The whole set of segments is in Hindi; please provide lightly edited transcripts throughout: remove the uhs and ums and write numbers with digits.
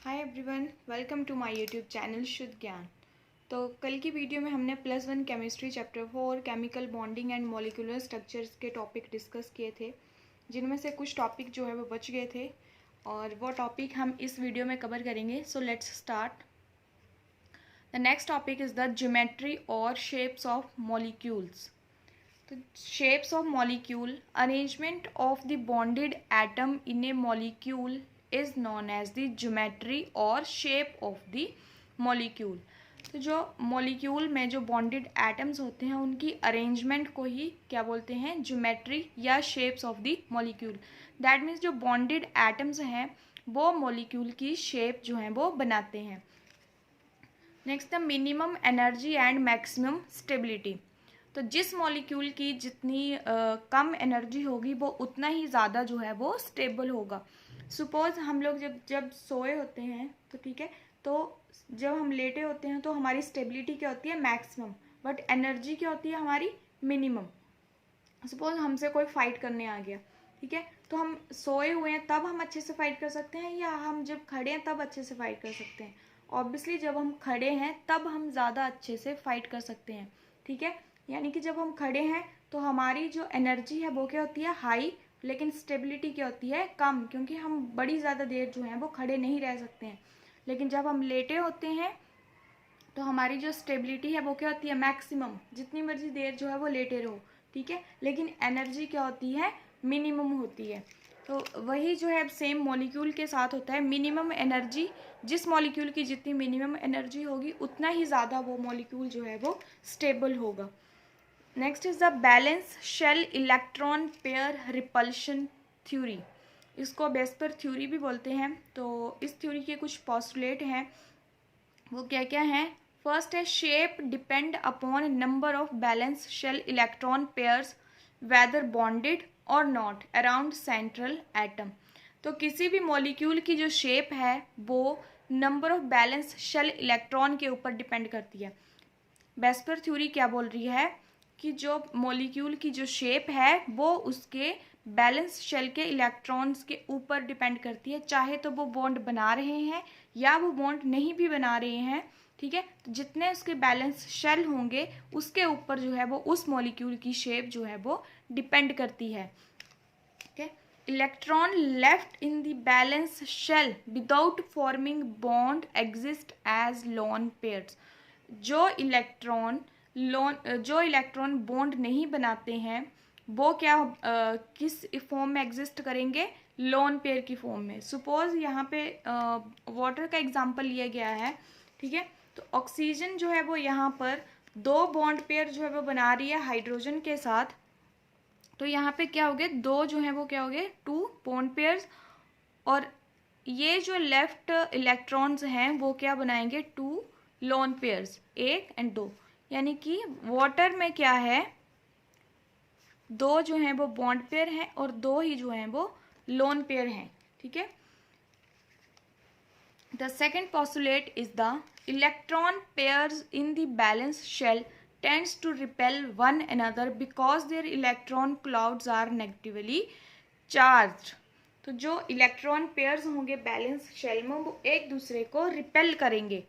Hi everyone, welcome to my YouTube channel Shuddh Gyan. तो कल की वीडियो में हमने +1 chemistry chapter 4 chemical bonding and molecular structures के टॉपिक डिस्कस किए थे, जिनमें से कुछ टॉपिक जो है वो बच गए थे और वो टॉपिक हम इस वीडियो में कवर करेंगे। So let's start. The next topic is the geometry or shapes of molecules. तो shapes of molecule, arrangement of the bonded atom in a molecule is known as the geometry or shape of the molecule. तो जो मॉलिक्यूल में जो बॉन्डेड एटम्स होते हैं उनकी अरेंजमेंट को ही क्या बोलते हैं, ज्योमेट्री या shapes of the molecule. That means जो बॉन्डेड एटम्स हैं वो मॉलिक्यूल की शेप जो है वो बनाते हैं। Next the minimum energy and maximum stability. तो जिस मॉलिक्यूल की जितनी कम एनर्जी होगी वो उतना ही ज़्यादा जो है वो स्टेबल होगा। सपोज हम लोग जब सोए होते हैं तो ठीक है, तो जब हम लेटे होते हैं तो हमारी स्टेबिलिटी क्या होती है, मैक्सिमम, बट एनर्जी क्या होती है हमारी, मिनिमम। सपोज हमसे कोई फाइट करने आ गया, ठीक है, तो हम सोए हुए हैं तब हम अच्छे से फाइट कर सकते हैं या हम जब खड़े हैं तब अच्छे से फाइट कर सकते हैं? ऑब्वियसली जब हम खड़े हैं तब हम ज़्यादा अच्छे से फाइट कर सकते हैं, ठीक है। यानी कि जब हम खड़े हैं तो हमारी जो एनर्जी है वो क्या होती है, हाई, लेकिन स्टेबिलिटी क्या होती है, कम, क्योंकि हम बड़ी ज़्यादा देर जो है वो खड़े नहीं रह सकते हैं। लेकिन जब हम लेटे होते हैं तो हमारी जो स्टेबिलिटी है वो क्या होती है, मैक्सिमम, जितनी मर्जी देर जो है वो लेटे रहो, ठीक है, लेकिन एनर्जी क्या होती है, मिनिमम होती है। तो वही जो है सेम मॉलिक्यूल के साथ होता है, मिनिमम एनर्जी, जिस मॉलिक्यूल की जितनी मिनिमम एनर्जी होगी उतना ही ज़्यादा वो मॉलिक्यूल जो है वो स्टेबल होगा। Next is the valence shell electron pair repulsion theory. इसको बेस्पर थ्योरी भी बोलते हैं। तो इस थ्योरी के कुछ पॉस्टुलेट हैं, वो क्या क्या हैं। फर्स्ट है, shape depend upon number of valence shell electron pairs whether bonded or not around central atom. तो किसी भी मॉलिक्यूल की जो शेप है वो number of valence shell electron के ऊपर डिपेंड करती है। बेस्पर थ्योरी क्या बोल रही है कि जो मॉलिक्यूल की जो शेप है वो उसके बैलेंस शेल के इलेक्ट्रॉन्स के ऊपर डिपेंड करती है, चाहे तो वो बॉन्ड बना रहे हैं या वो बॉन्ड नहीं भी बना रहे हैं, ठीक है। तो जितने उसके बैलेंस शेल होंगे उसके ऊपर जो है वो उस मॉलिक्यूल की शेप जो है वो डिपेंड करती है, ठीक है। Electron left in the valence shell without forming bond exist as lone pairs. जो इलेक्ट्रॉन बॉन्ड नहीं बनाते हैं वो क्या किस फॉर्म में एग्जिस्ट करेंगे, लोन पेयर की फॉर्म में। सपोज यहाँ पे वाटर का एग्जांपल लिया गया है, ठीक है। तो ऑक्सीजन जो है वो यहाँ पर 2 बॉन्ड पेयर जो है वो बना रही है हाइड्रोजन के साथ। तो यहाँ पे क्या हो गए, 2 जो है वो क्या हो गए, 2 बॉन्ड पेयर्स, और ये जो लेफ्ट इलेक्ट्रॉन्स हैं वो क्या बनाएंगे, 2 लोन पेयर्स, 1 एंड 2। यानी कि वाटर में क्या है, 2 जो हैं वो बॉन्ड पेयर हैं और 2 ही जो हैं वो लोन पेयर हैं, ठीक है। The second postulate is the electron pairs in the valence shell tends to repel one another because their electron clouds are negatively charged. तो जो इलेक्ट्रॉन पेयर्स होंगे बैलेंस शेल में वो एक दूसरे को रिपेल करेंगे,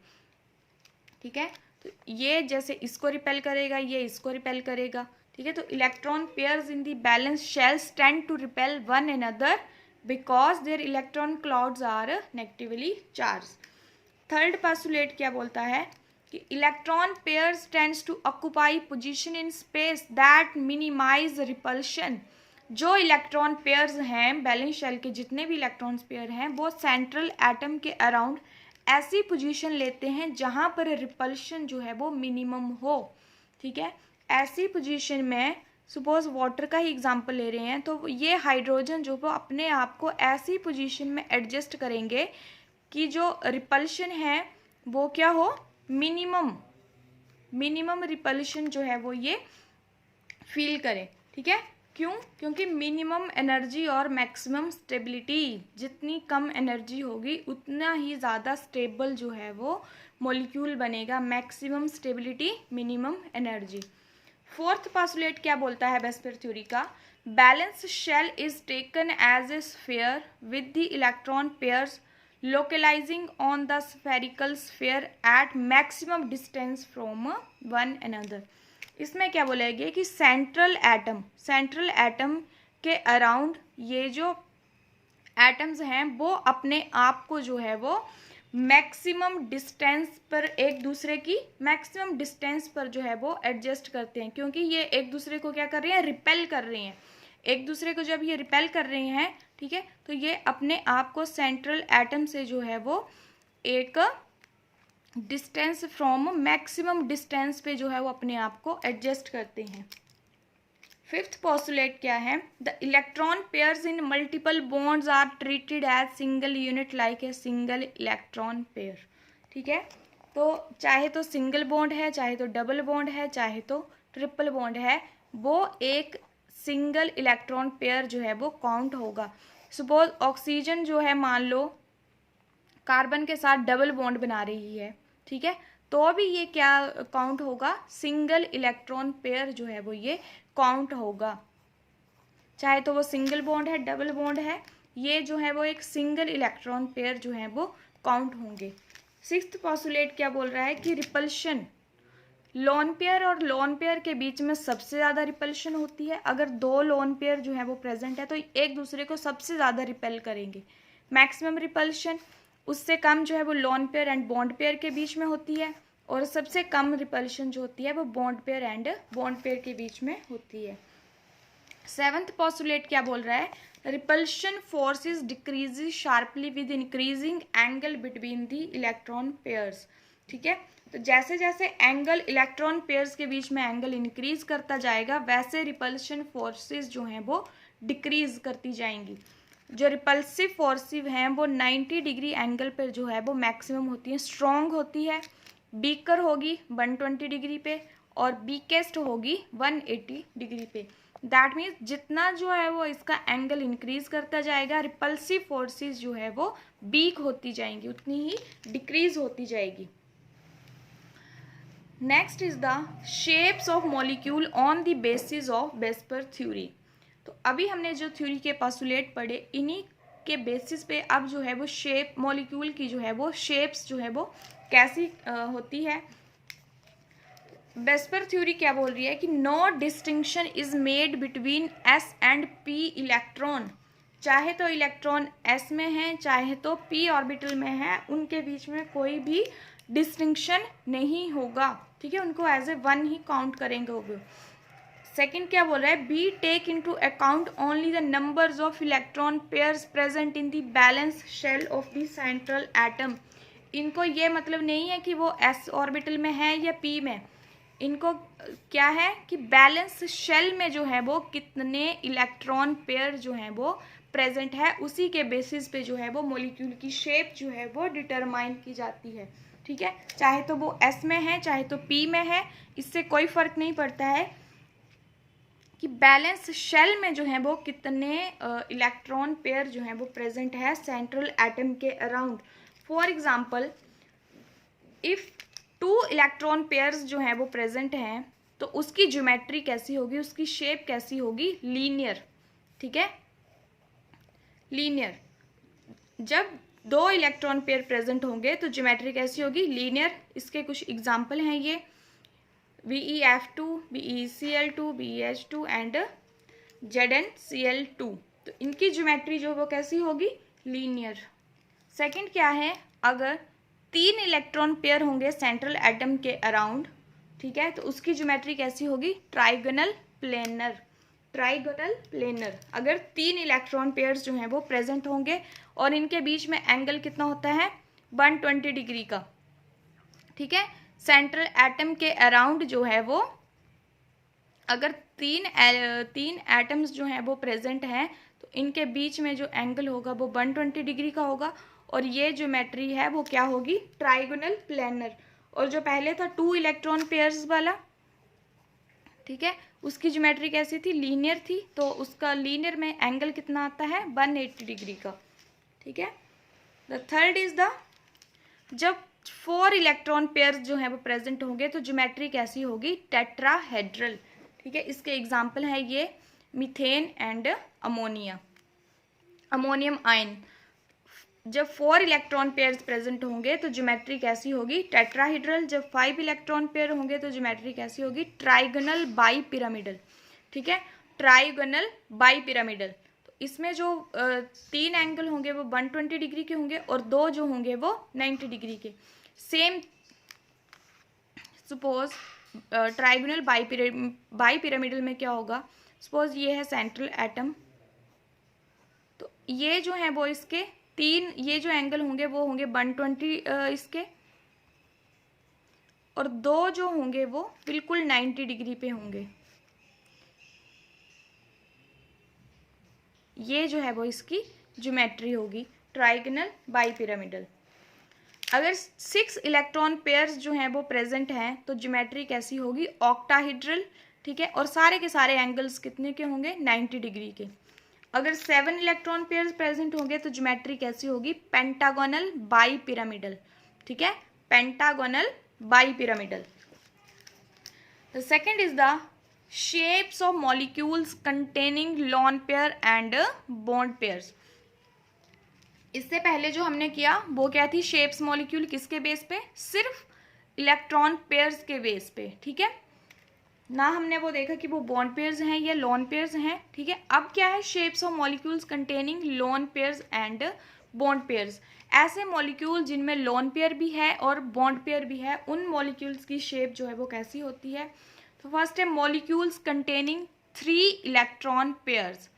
ठीक है। तो ये जैसे इसको रिपेल करेगा, ये इसको रिपेल करेगा, ठीक है। तो electron pairs in the valence shells tend to repel one another because their electron clouds are negatively charge. Third postulate क्या बोलता है कि electron pairs tends to occupy position in space that minimise repulsion. जो इलेक्ट्रॉन पेयर्स हैं बैलेंस शेल के, जितने भी इलेक्ट्रॉन पेयर हैं वो सेंट्रल एटम के अराउंड ऐसी पोजीशन लेते हैं जहाँ पर रिपल्शन जो है वो मिनिमम हो, ठीक है। ऐसी पोजीशन में सपोज वाटर का ही एग्जांपल ले रहे हैं, तो ये हाइड्रोजन जो वो अपने आप को ऐसी पोजीशन में एडजस्ट करेंगे कि जो रिपल्शन है वो क्या हो, मिनिमम रिपल्शन जो है वो ये फील करें, ठीक है। क्यों? क्योंकि मिनिमम एनर्जी और मैक्सिमम स्टेबिलिटी, जितनी कम एनर्जी होगी उतना ही ज़्यादा स्टेबल जो है वो मॉलिक्यूल बनेगा। Maximum stability, minimum energy. Fourth postulate क्या बोलता है बेस्पर थ्योरी का, valence shell is taken as a sphere with the electron pairs localizing on the spherical sphere at maximum distance from one another. इसमें क्या बोला गया कि सेंट्रल एटम के अराउंड ये जो एटम्स हैं वो अपने आप को जो है वो मैक्सिमम डिस्टेंस पर एक दूसरे की मैक्सिमम डिस्टेंस पर जो है वो एडजस्ट करते हैं, क्योंकि ये एक दूसरे को क्या कर रहे हैं, रिपेल कर रहे हैं। एक दूसरे को जब ये रिपेल कर रहे हैं, ठीक है, तो ये अपने आप को सेंट्रल एटम से जो है वो एक डिस्टेंस फ्रॉम मैक्सिमम डिस्टेंस पे जो है वो अपने आप को एडजस्ट करते हैं। फिफ्थ पोस्टुलेट क्या है, the electron pairs in multiple bonds are treated as single unit like a single electron pair. ठीक है, तो चाहे तो सिंगल बॉन्ड है, चाहे तो डबल बॉन्ड है, चाहे तो ट्रिपल बॉन्ड है, वो एक सिंगल इलेक्ट्रॉन पेयर जो है वो काउंट होगा। सपोज ऑक्सीजन जो है मान लो कार्बन के साथ डबल बॉन्ड बना रही है, ठीक है, तो भी ये क्या काउंट होगा, सिंगल इलेक्ट्रॉन पेयर जो है वो ये काउंट होगा। चाहे तो वो सिंगल बॉन्ड है, डबल बॉन्ड है, ये जो है वो एक सिंगल इलेक्ट्रॉन पेयर जो है वो काउंट होंगे। सिक्स्थ पोस्टुलेट क्या बोल रहा है कि रिपल्शन, लोन पेयर और लोन पेयर के बीच में सबसे ज़्यादा रिपल्शन होती है। अगर दो लोन पेयर जो है वो प्रेजेंट है तो एक दूसरे को सबसे ज़्यादा रिपेल करेंगे, मैक्सिमम रिपल्शन। उससे कम जो है वो lone pair and bond pair के बीच में होती है, और सबसे कम रिपल्शन जो होती है वो bond pair and bond pair के बीच में होती है। सेवंथ पोस्टुलेट क्या बोल रहा है, repulsion forces decreases sharply with increasing angle between the electron pairs. ठीक है, तो जैसे जैसे एंगल इलेक्ट्रॉन पेयर्स के बीच में एंगल इंक्रीज करता जाएगा वैसे रिपल्शन फोर्सेस जो हैं वो डिक्रीज करती जाएंगी। जो रिपल्सिव फोर्सेस हैं वो 90 डिग्री एंगल पर जो है वो मैक्सिमम होती है, स्ट्रॉन्ग होती है। वीकर होगी 120 डिग्री पे और वीकेस्ट होगी 180 डिग्री पे। दैट मीन्स जितना जो है वो इसका एंगल इंक्रीज करता जाएगा, रिपल्सिव फोर्सेस जो है वो वीक होती जाएंगी, उतनी ही डिक्रीज होती जाएगी। Next is the shapes of molecule on the basis of VSEPR theory. तो अभी हमने जो थ्योरी के पोस्टुलेट पढ़े, इन्हीं के बेसिस पे अब जो है वो शेप मॉलिक्यूल की जो है वो शेप्स जो है वो कैसी होती है। वेस्पर थ्योरी क्या बोल रही है कि no distinction is made between s and p electron. चाहे तो इलेक्ट्रॉन एस में है चाहे तो पी ऑर्बिटल में है, उनके बीच में कोई भी डिस्टिंक्शन नहीं होगा। ठीक है, उनको एज ए वन ही काउंट करेंगे वो। सेकेंड क्या बोल रहा है, be take into account only the numbers of electron pairs present in the valence shell of the central atom. इनको ये मतलब नहीं है कि वो एस ऑर्बिटल में है या पी में, इनको क्या है कि बैलेंस शेल में जो है वो कितने इलेक्ट्रॉन पेयर जो है वो प्रेजेंट है, उसी के बेसिस पे जो है वो मॉलिक्यूल की शेप जो है वो डिटरमाइन की जाती है। ठीक है, चाहे तो वो एस में है चाहे तो पी में है, इससे कोई फर्क नहीं पड़ता है कि बैलेंस शेल में जो है वो कितने इलेक्ट्रॉन पेयर जो है वो प्रेजेंट है सेंट्रल एटम के around. For example if 2 electron pairs जो हैं वो प्रेजेंट हैं तो उसकी ज्योमेट्री कैसी होगी, उसकी शेप कैसी होगी, लीनियर। ठीक है, लीनियर। जब 2 इलेक्ट्रॉन पेयर प्रेजेंट होंगे तो ज्योमेट्री कैसी होगी, लीनियर। इसके कुछ एग्जाम्पल हैं ये VeF2, BeCl2, BeH2 and ZnCl2। तो इनकी ज्योमेट्री जो वो कैसी होगी, लीनियर। सेकंड क्या है, अगर 3 इलेक्ट्रॉन पेयर होंगे सेंट्रल एटम के अराउंड, ठीक है, तो उसकी ज्योमेट्री कैसी होगी, ट्राइगोनल प्लेनर। Trigonal planar. अगर 3 इलेक्ट्रॉन पेयर्स जो हैं वो प्रेजेंट होंगे और इनके बीच में एंगल कितना होता है, 120 डिग्री का। ठीक है, सेंट्रल एटम के अराउंड जो है वो अगर तीन एटम्स जो हैं वो प्रेजेंट हैं तो इनके बीच में जो एंगल होगा वो 120 डिग्री का होगा, और ये ज्योमेट्री है वो क्या होगी, ट्राइगोनल प्लेनर। और जो पहले था 2 इलेक्ट्रॉन पेयर्स वाला, ठीक है, उसकी ज्योमेट्री कैसी थी, लीनियर थी, तो उसका लीनियर में एंगल कितना आता है, 180 डिग्री का। ठीक है, द थर्ड इज द, जब 4 इलेक्ट्रॉन पेयर्स जो है वो प्रेजेंट होंगे तो ज्योमेट्री कैसी होगी, टेट्राहेड्रल। ठीक है, इसके एग्जाम्पल है ये methane and ammonia, ammonium ion. जब 4 इलेक्ट्रॉन पेयर्स प्रेजेंट होंगे तो ज्योमेट्री कैसी होगी, टेट्राहीड्रल। जब 5 इलेक्ट्रॉन पेयर होंगे तो ज्योमेट्री कैसी होगी, ट्राइगोनल बाई पिरामिडल। ठीक है, ट्राइगोनल बाई पिरामिडल। तो इसमें जो 3 एंगल होंगे वो 120 डिग्री के होंगे और 2 जो होंगे वो 90 डिग्री के। Same suppose trigonal bi pyramidal में क्या होगा, सपोज ये है सेंट्रल एटम, तो ये जो है वो इसके 3, ये जो एंगल होंगे वो होंगे 120 इसके, और 2 जो होंगे वो बिल्कुल 90 डिग्री पे होंगे। ये जो है वो इसकी ज्योमेट्री होगी ट्राइगोनल बाई पिरामिडल। अगर 6 इलेक्ट्रॉन पेयर्स जो हैं वो प्रेजेंट हैं तो ज्योमेट्री कैसी होगी, ऑक्टाहीड्रल। ठीक है, और सारे के सारे एंगल्स कितने के होंगे, 90 डिग्री के। अगर 7 इलेक्ट्रॉन पेयर्स प्रेजेंट होंगे तो ज्योमेट्री कैसी होगी, पेंटागोनल बाई पिरामिडल। ठीक है, pentagonal bi pyramidal. The second is the shapes of molecules containing loan pair and bond pairs. इससे पहले जो हमने किया वो क्या थी, शेप्स मॉलिक्यूल किसके बेस पे, सिर्फ इलेक्ट्रॉन पेयर्स के बेस पे। ठीक है, ना हमने वो देखा कि वो बॉन्ड पेयर्स हैं या लोन पेयर्स हैं। ठीक है, अब क्या है, shapes of molecules containing lone pairs and bond pairs. ऐसे मॉलिक्यूल जिनमें लोन पेयर भी है और बॉन्ड पेयर भी है, उन मॉलिक्यूल्स की शेप जो है वो कैसी होती है। तो फर्स्ट है मॉलिक्यूल्स कंटेनिंग 3 इलेक्ट्रॉन पेयर्स।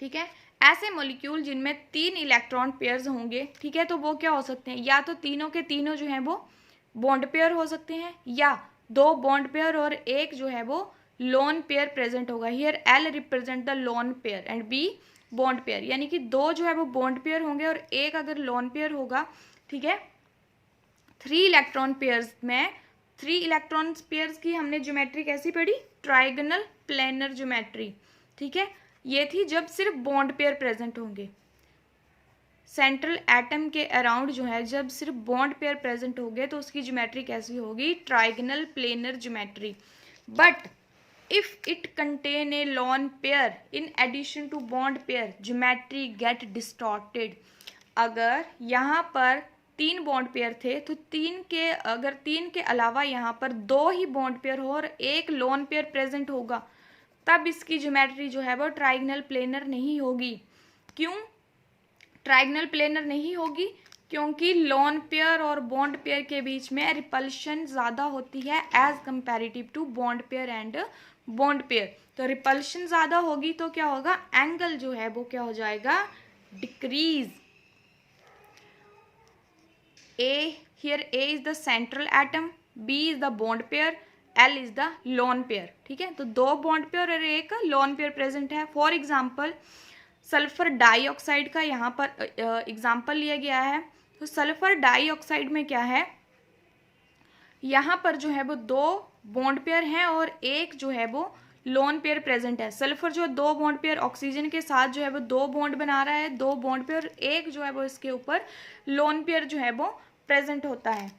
ठीक है, ऐसे मॉलिक्यूल जिनमें 3 इलेक्ट्रॉन पेयर्स होंगे। ठीक है, तो वो क्या हो सकते हैं, या तो तीनों के तीनों जो हैं वो बॉन्ड पेयर हो सकते हैं, या 2 बॉन्ड पेयर और एक जो है वो लोन पेयर प्रेजेंट होगा। Here L represent the lone pair and B bond pair, यानी कि 2 जो है वो बॉन्ड पेयर होंगे और एक अगर लोन पेयर होगा। ठीक है, 3 इलेक्ट्रॉन पेयर्स में 3 इलेक्ट्रॉन पेयर्स की हमने ज्योमेट्री कैसी पढ़ी, ट्राइगोनल प्लेनर ज्योमेट्री। ठीक है, ये थी जब सिर्फ बॉन्ड पेयर प्रेजेंट होंगे। सेंट्रल एटम के अराउंड जो है जब सिर्फ बॉन्ड पेयर प्रेजेंट होंगे तो उसकी ज्योमेट्री कैसी होगी, trigonal planar geometry. But if it contain a lone pair in addition to bond pair, geometry get distorted. अगर यहाँ पर 3 बॉन्ड पेयर थे तो 3 के अलावा यहाँ पर 2 ही बॉन्ड पेयर हो और एक लोन पेयर प्रेजेंट होगा, तब इसकी ज्योमेट्री जो है वो ट्राइगोनल प्लेनर नहीं होगी। क्यों ट्राइगोनल प्लेनर नहीं होगी, क्योंकि लोन पेयर और बॉन्ड पेयर के बीच में रिपल्शन ज़्यादा होती है as comparative to bond pair and bond pair. तो रिपल्शन ज़्यादा होगी तो क्या होगा, एंगल जो है वो क्या हो जाएगा, decrease. Here A is the central atom, B is the bond pair, L is the lone pair। ठीक है, तो 2 बॉन्ड पेयर और एक लोन पेयर प्रेजेंट है। फॉर एग्जाम्पल सल्फर डाइऑक्साइड का यहाँ पर एग्जाम्पल लिया गया है। तो सल्फर डाइऑक्साइड में क्या है, यहाँ पर जो है वो 2 बॉन्ड पेयर हैं और एक जो है वो लोन पेयर प्रेजेंट है। सल्फर जो 2 बॉन्ड पेयर ऑक्सीजन के साथ जो है वो 2 बॉन्ड बना रहा है, 2 बॉन्ड पेयर, एक जो है वो इसके ऊपर लोन पेयर जो है वो प्रेजेंट होता है।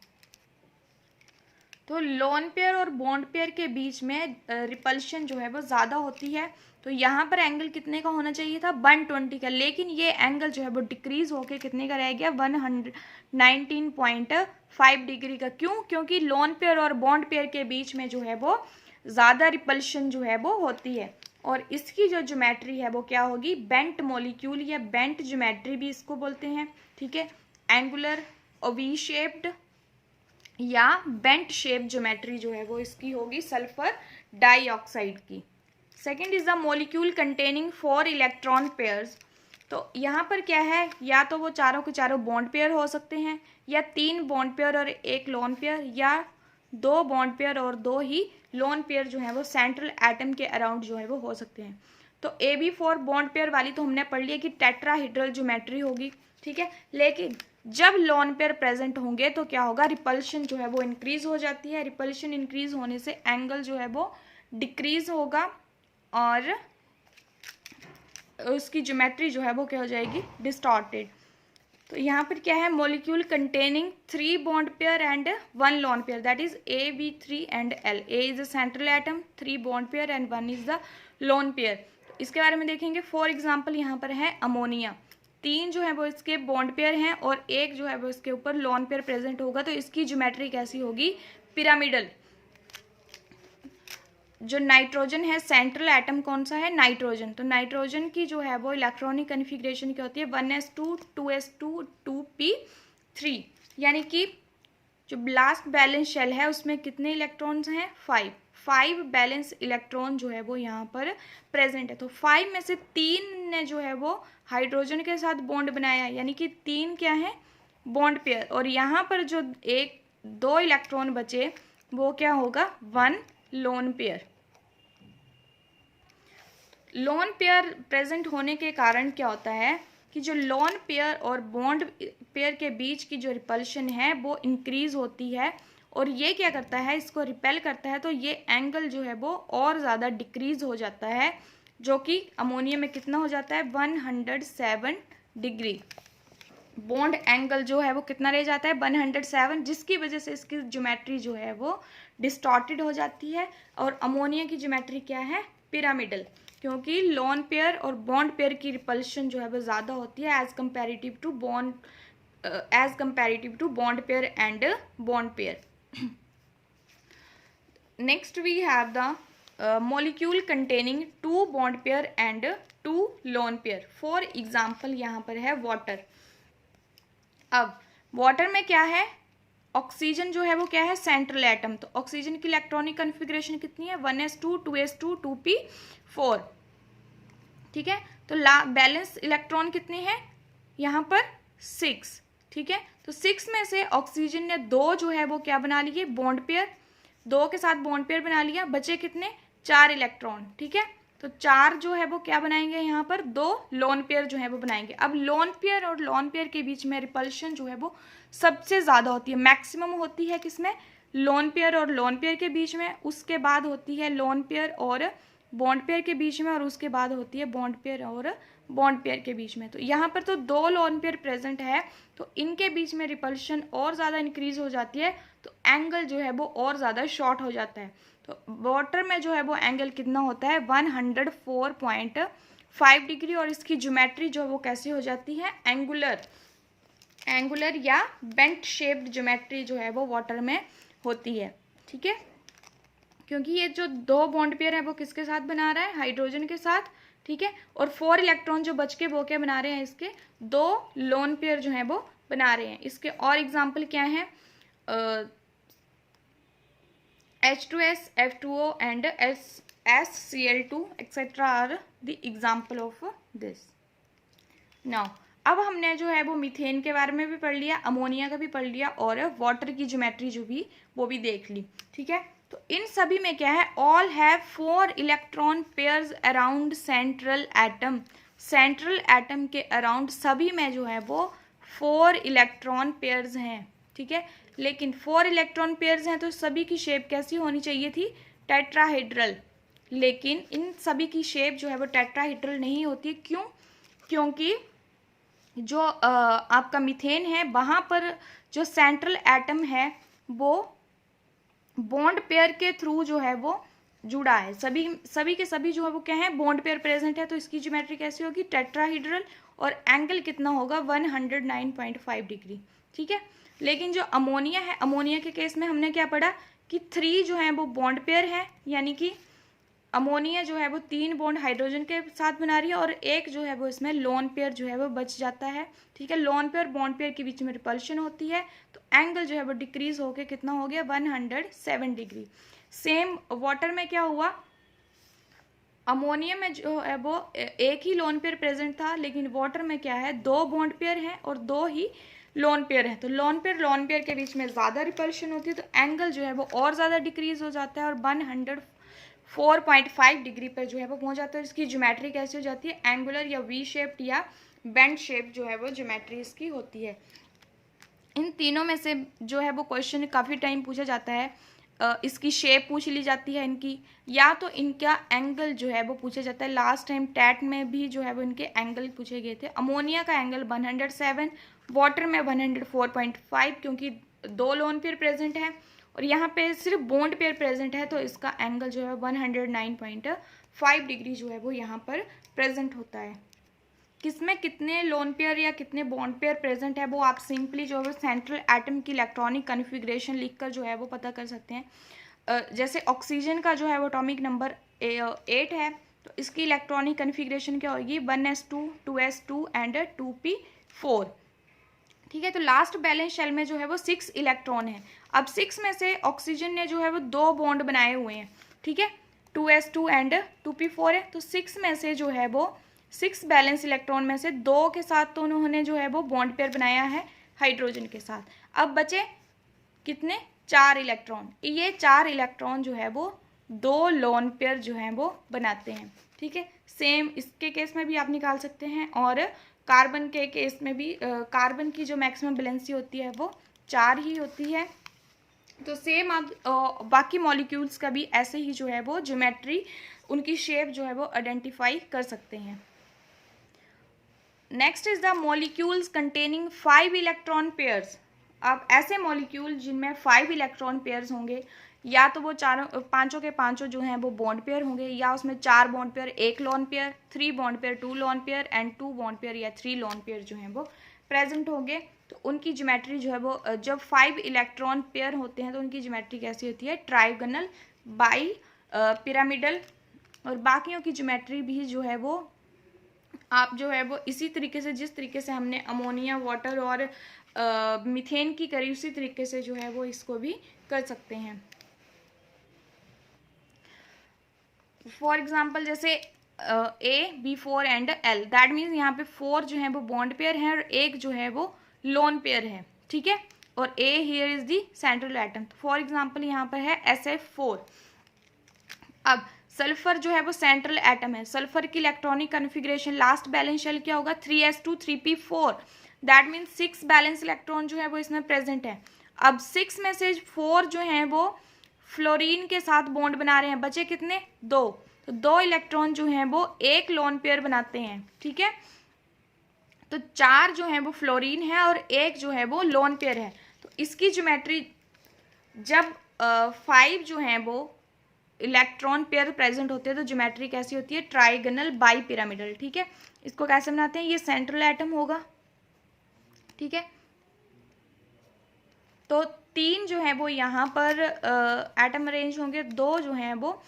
तो लोन पेयर और बॉन्ड पेयर के बीच में रिपल्शन जो है वो ज़्यादा होती है। तो यहाँ पर एंगल कितने का होना चाहिए था, 120 का, लेकिन ये एंगल जो है वो डिक्रीज होकर कितने का रह गया, 119.5 डिग्री का। क्यों, क्योंकि लोन पेयर और बॉन्ड पेयर के बीच में जो है वो ज़्यादा रिपल्शन जो है वो होती है। और इसकी जो ज्योमेट्री है वो क्या होगी, बेंट मॉलिक्यूल या बेंट ज्योमेट्री भी इसको बोलते हैं। ठीक है, एंगुलर वी शेप्ड या बेंट शेप ज्योमेट्री जो है वो इसकी होगी सल्फर डाइऑक्साइड की। Second is the molecule containing 4 electron pairs. तो यहाँ पर क्या है, या तो वो चारों के चारों बॉन्ड पेयर हो सकते हैं, या 3 बॉन्ड पेयर और एक लोन पेयर, या 2 बॉन्ड पेयर और 2 ही लोन पेयर जो है वो सेंट्रल एटम के अराउंड जो है वो हो सकते हैं। तो AB4 बॉन्ड पेयर वाली तो हमने पढ़ लिया कि टेट्राहीड्रल ज्योमेट्री होगी। ठीक है, लेकिन जब लोन पेयर प्रेजेंट होंगे तो क्या होगा, रिपल्शन जो है वो इंक्रीज हो जाती है। रिपल्शन इंक्रीज होने से एंगल जो है वो डिक्रीज होगा और उसकी ज्योमेट्री जो है वो क्या हो जाएगी, डिस्टॉर्टेड। तो यहाँ पर क्या है, molecule containing 3 bond pair and 1 lone pair, that is AB3 and L। A is the central atom, 3 bond pair and 1 is the lone pair. इसके बारे में देखेंगे। फॉर एग्जाम्पल यहाँ पर है अमोनिया। 3 जो है वो इसके बॉन्ड पेयर हैं और 1 जो है वो इसके ऊपर लोन पेयर प्रेजेंट होगा, तो इसकी ज्योमेट्री कैसी होगी? पिरामिडल। जो नाइट्रोजन है, सेंट्रल एटम कौन सा है? नाइट्रोजन। तो नाइट्रोजन की जो है वो इलेक्ट्रॉनिक कन्फिग्रेशन क्या होती है? 1s2 2s2 2p3, यानी कि जो लास्ट बैलेंस शेल है उसमें कितने इलेक्ट्रॉन्स हैं? 5 बैलेंस इलेक्ट्रॉन जो है वो यहाँ पर प्रेजेंट है। तो 5 में से 3 ने जो है वो हाइड्रोजन के साथ बॉन्ड बनाया, यानी कि 3 क्या है? Bond pair. और यहाँ पर जो 2 इलेक्ट्रॉन बचे वो क्या होगा? 1 lone pair. Loan pair present होने के कारण क्या होता है कि जो लोन पेयर और बॉन्ड पेयर के बीच की जो रिपल्शन है वो इंक्रीज होती है, और ये क्या करता है? इसको रिपेल करता है, तो ये एंगल जो है वो और ज़्यादा डिक्रीज हो जाता है, जो कि अमोनिया में कितना हो जाता है? 107 डिग्री। बॉन्ड एंगल जो है वो कितना रह जाता है? 107, जिसकी वजह से इसकी ज्योमेट्री जो है वो डिस्टॉर्टेड हो जाती है। और अमोनिया की ज्योमेट्री क्या है? पिरामिडल, क्योंकि लोन पेयर और बॉन्ड पेयर की रिपल्शन जो है वो ज़्यादा होती है as comparative to bond pair and bond pair. Next we have the molecule containing 2 bond pair and 2 lone pair. For example यहाँ पर है वाटर। अब वाटर में क्या है? ऑक्सीजन जो है वो क्या है? Central atom. तो ऑक्सीजन की इलेक्ट्रॉनिक कन्फिग्रेशन कितनी है? 1s2 2s2 2p4, ठीक है। तो बैलेंस इलेक्ट्रॉन कितने हैं यहाँ पर? 6, ठीक है। तो 6 में से ऑक्सीजन ने 2 जो है वो क्या बना लिए? Bond pair. 2 के साथ बॉन्ड पेयर बना लिया, बचे कितने? 4 इलेक्ट्रॉन, ठीक है। तो 4 जो है वो क्या बनाएंगे यहाँ पर? 2 लोन पेयर जो है वो बनाएंगे। अब लोन पेयर और लोन पेयर के बीच में रिपल्शन जो है वो सबसे ज़्यादा होती है, मैक्सिमम होती है किसमें? लोन पेयर और लोन पेयर के बीच में। उसके बाद होती है लोन पेयर और बॉन्ड पेयर के बीच में, और उसके बाद होती है बॉन्ड पेयर और बॉन्ड पेयर के बीच में। तो यहाँ पर तो 2 लोन पेयर प्रेजेंट है, तो इनके बीच में रिपल्शन और ज़्यादा इंक्रीज हो जाती है, तो एंगल जो है वो और ज़्यादा शॉर्ट हो जाता है। तो वाटर में जो है वो एंगल कितना होता है? 104.5 डिग्री, और इसकी ज्योमेट्री जो है वो कैसी हो जाती है? एंगुलर या बेंट शेप्ड ज्योमेट्री जो है वो वाटर में होती है, ठीक है। क्योंकि ये जो 2 बॉन्ड पेयर है वो किसके साथ बना रहा है? हाइड्रोजन के साथ, ठीक है। और 4 इलेक्ट्रॉन जो बच के वो क्या बना रहे हैं? इसके 2 लोन पेयर जो है वो बना रहे हैं। इसके और एग्जाम्पल क्या है? H2S, F2O and SCl2 etc. are the example of this. Now, अब हमने जो है वो मीथेन के बारे में भी पढ़ लिया, अमोनिया का भी पढ़ लिया, और वाटर की ज्योमेट्री जो भी वो भी देख ली, ठीक है। तो इन सभी में क्या है? All have 4 electron pairs around central atom. Central atom के अराउंड सभी में जो है वो 4 इलेक्ट्रॉन पेयर्स हैं, ठीक है। लेकिन 4 इलेक्ट्रॉन पेयर्स हैं तो सभी की शेप कैसी होनी चाहिए थी? टेट्राहेड्रल। लेकिन इन सभी की शेप जो है वो टेट्राहेड्रल नहीं होती। क्यों? क्योंकि जो आपका मीथेन है वहाँ पर जो सेंट्रल एटम है वो बॉन्ड पेयर के थ्रू जो है वो जुड़ा है। सभी के सभी जो है वो क्या है? बॉन्ड पेयर प्रेजेंट है, तो इसकी ज्योमेट्री कैसी होगी? टेट्राहेड्रल, और एंगल कितना होगा? 109.5 डिग्री, ठीक है। लेकिन जो अमोनिया है, अमोनिया के केस में हमने क्या पढ़ा कि 3 जो है वो बॉन्ड पेयर है, यानी कि अमोनिया जो है वो 3 बॉन्ड हाइड्रोजन के साथ बना रही है, और 1 जो है वो इसमें लोन पेयर जो है वो बच जाता है, ठीक है। लोन पेयर बॉन्ड पेयर के बीच में रिपल्शन होती है, तो एंगल जो है वो डिक्रीज होके कितना हो गया? 107 डिग्री। सेम वाटर में क्या हुआ? अमोनिया में जो है वो 1 ही लोन पेयर प्रेजेंट था, लेकिन वाटर में क्या है? 2 बॉन्ड पेयर हैं और 2 ही लोन पेयर है। तो लोन पेयर के बीच में ज़्यादा रिपल्शन होती है, तो एंगल जो है वो और ज़्यादा डिक्रीज हो जाता है, और 104.5 डिग्री पर जो है वो पहुंच जाता है। इसकी ज्योमेट्री कैसी हो जाती है? एंगुलर या वी शेप्ड या बेंड शेप जो है वो ज्योमेट्री इसकी होती है। इन तीनों में से जो है वो क्वेश्चन काफ़ी टाइम पूछा जाता है। इसकी शेप पूछ ली जाती है इनकी, या तो इनका एंगल जो है वो पूछा जाता है। लास्ट टाइम टैट में भी जो है वो इनके एंगल पूछे गए थे। अमोनिया का एंगल 107, वाटर में 104.5, क्योंकि 2 लोन पेयर प्रेजेंट है और यहाँ पे सिर्फ बॉन्ड पेयर प्रेजेंट है, तो इसका एंगल जो है 109.5 डिग्री जो है वो यहाँ पर प्रेजेंट होता है, किसमें कितने लोन पेयर या कितने बॉन्ड पेयर प्रेजेंट है वो आप सिंपली जो है सेंट्रल एटम की इलेक्ट्रॉनिक कन्फिग्रेशन लिखकर जो है वो पता कर सकते हैं। जैसे ऑक्सीजन का जो है वो एटॉमिक नंबर 8 है, तो इसकी इलेक्ट्रॉनिक कन्फिग्रेशन क्या होगी 1s2 2s2 एंड 2p4। ठीक है, तो लास्ट बैलेंस शेल में जो है वो 6 इलेक्ट्रॉन है। अब 6 में से ऑक्सीजन ने जो है वो 2 बॉन्ड बनाए हुए हैं, ठीक है, 2s2 एंड 2p4 है। तो 6 में से जो है वो 6 बैलेंस इलेक्ट्रॉन में से 2 के साथ तो उन्होंने जो है वो बॉन्ड पेयर बनाया है हाइड्रोजन के साथ। अब बचे कितने 4 इलेक्ट्रॉन। ये 4 इलेक्ट्रॉन जो है वो 2 लोन पेयर जो है वो बनाते हैं। ठीक है, सेम इसके केस में भी आप निकाल सकते हैं और कार्बन के केस में भी कार्बन की जो मैक्सिमम वैलेंसी होती है वो 4 ही होती है। तो सेम आप बाकी मॉलिक्यूल्स का भी ऐसे ही जो है वो ज्योमेट्री उनकी शेप जो है वो आइडेंटिफाई कर सकते हैं। Next is the molecules containing 5 electron pairs. अब ऐसे मॉलिक्यूल जिनमें 5 इलेक्ट्रॉन पेयर्स होंगे, या तो वो पांचों के पांचों जो हैं वो बॉन्ड पेयर होंगे, या उसमें 4 bond pair 1 lone pair, 3 bond pair 2 lone pair and 2 bond pair या 3 लोन पेयर जो हैं वो प्रेजेंट होंगे। तो उनकी ज्योमेट्री जो है वो जब 5 इलेक्ट्रॉन पेयर होते हैं तो उनकी ज्योमेट्री कैसी होती है ट्राइगोनल, बाई पिरामिडल। और बाकियों की ज्योमेट्री भी जो है वो आप जो है वो इसी तरीके से जिस तरीके से हमने अमोनिया, वाटर और मीथेन की करी उसी तरीके से जो है वो इसको भी कर सकते हैं। फॉर एग्जाम्पल जैसे A B4 and L, that means यहाँ पे 4 जो है वो बॉन्ड पेयर है और 1 जो है वो लोन पेयर है। ठीक है, और A here is the central atom. For example यहाँ पर है SF4। अब सल्फर जो है वो सेंट्रल एटम है। सल्फर की electronic configuration last valence shell क्या होगा 3s2 3p4, that means 6 balance electron जो है वो इसमें प्रेजेंट है। अब 6 में से 4 जो हैं वो फ्लोरीन के साथ बॉन्ड बना रहे हैं, बचे कितने 2। तो 2 इलेक्ट्रॉन जो हैं वो 1 लोन पेयर बनाते हैं। ठीक है, तो 4 जो हैं वो फ्लोरीन है और 1 जो है वो लोन पेयर है। तो इसकी ज्योमेट्री जब 5 जो हैं वो इलेक्ट्रॉन पेयर प्रेजेंट होते हैं तो ज्योमेट्री कैसी होती है ट्राइगोनल बाई पिरामिडल। ठीक है, इसको कैसे बनाते हैं, ये सेंट्रल एटम होगा। ठीक है, तो 3 जो है वो यहाँ पर एटम अरेंज होंगे, 2 जो हैं वो